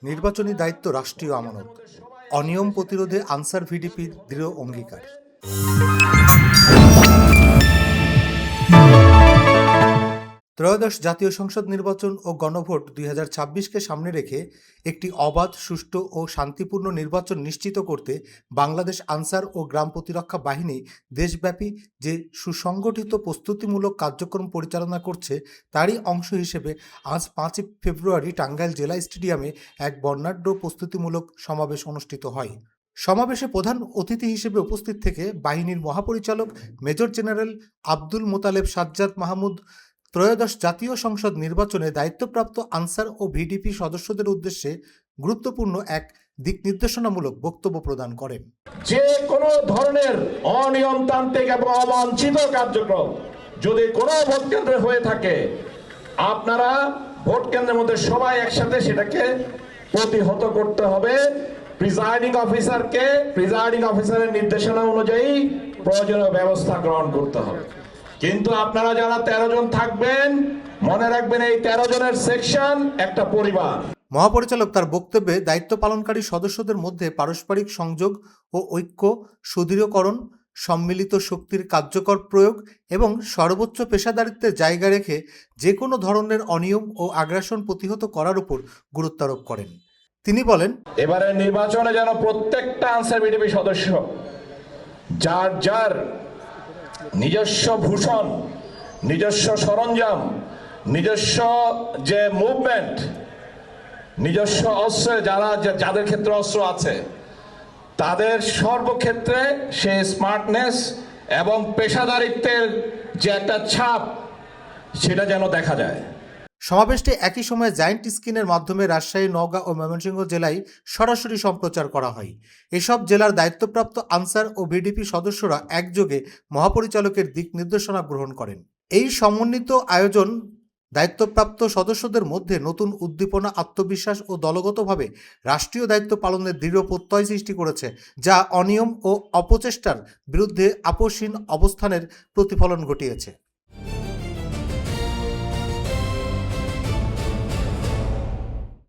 নির্বাচনী দায়িত্ব রাষ্ট্রীয় আমানত। অনিয়ম প্রতিরোধে আনসার ভিডিপির দৃঢ় অঙ্গীকার। ত্রয়োদশ জাতীয় সংসদ নির্বাচন ও গণভোট 2026কে সামনে রেখে একটি অবাধ, সুষ্ঠু ও শান্তিপূর্ণ নির্বাচন নিশ্চিত করতে বাংলাদেশ আনসার ও গ্রাম প্রতিরক্ষা বাহিনী দেশব্যাপী যে সুসংগঠিত প্রস্তুতিমূলক কার্যক্রম পরিচালনা করছে, তারই অংশ হিসেবে আজ 5 ফেব্রুয়ারি টাঙ্গাইল জেলা স্টেডিয়ামে এক বর্ণাঢ্য প্রস্তুতিমূলক সমাবেশ অনুষ্ঠিত হয়। সমাবেশে প্রধান অতিথি হিসেবে উপস্থিত থেকে বাহিনীর মহাপরিচালক মেজর জেনারেল আব্দুল মোতালেব সাজ্জাদ মাহমুদ ত্রয়োদশ জাতীয় সংসদ নির্বাচনে দায়িত্বপ্রাপ্ত আনসার ও ভিডিপি সদস্যদের উদ্দেশ্যে গুরুত্বপূর্ণ এক দিক নির্দেশনামূলক বক্তব্য প্রদান করেন। যে কোনো ধরনের অনিয়মতান্ত্রিক এবং অবাঞ্ছিত কার্যক্রম যদি কোনো ভোট কেন্দ্রে হয়ে থাকে, আপনারা ভোট কেন্দ্রের মধ্যে সবাই একসাথে সেটাকে প্রতিহত করতে হবে। প্রিজাইডিং অফিসারের নির্দেশনা অনুযায়ী প্রয়োজনীয় ব্যবস্থা গ্রহণ করতে হবে। কিন্তু আপনারা যারা 13 জন থাকবেন, মনে রাখবেন এই 13 জনের সেকশন একটা পরিবার। মহাপরিচালক তার বক্তব্যে দায়িত্ব পালনকারী সদস্যদের মধ্যে পারস্পরিক সংযোগ ও ঐক্য সুদৃঢ়করণ, সম্মিলিত শক্তির কার্যকর প্রয়োগ এবং সর্বোচ্চ পেশাদারিত্বের জায়গা রেখে যে কোনো ধরনের অনিয়ম ও আগ্রাসন প্রতিহত করার উপর গুরুত্বারোপ করেন। তিনি বলেন, এবারে নির্বাচনে যেন প্রত্যেকটা আনসার ভিডিপি সদস্য যার যার নিজস্ব ভূষণ, নিজস্ব সরঞ্জাম, নিজস্ব যে মুভমেন্ট, নিজস্ব অস্ত্র, যাদের ক্ষেত্রে অস্ত্র আছে, তাদের সর্বক্ষেত্রে সে স্মার্টনেস এবং পেশাদারিত্বের যে একটা ছাপ, সেটা যেন দেখা যায়। সমাবেশটি একই সময়ে জায়েন্ট স্ক্রিনের মাধ্যমে রাজশাহী, নওগাঁ ও ময়মনসিংহ জেলায় সরাসরি সম্প্রচার করা হয়। এসব জেলার দায়িত্বপ্রাপ্ত আনসার ও ভিডিপি সদস্যরা একযোগে মহাপরিচালকের দিক নির্দেশনা গ্রহণ করেন। এই সমন্বিত আয়োজন দায়িত্বপ্রাপ্ত সদস্যদের মধ্যে নতুন উদ্দীপনা, আত্মবিশ্বাস ও দলগতভাবে রাষ্ট্রীয় দায়িত্ব পালনের দৃঢ় প্রত্যয় সৃষ্টি করেছে, যা অনিয়ম ও অপচেষ্টার বিরুদ্ধে আপোষহীন অবস্থানের প্রতিফলন ঘটিয়েছে।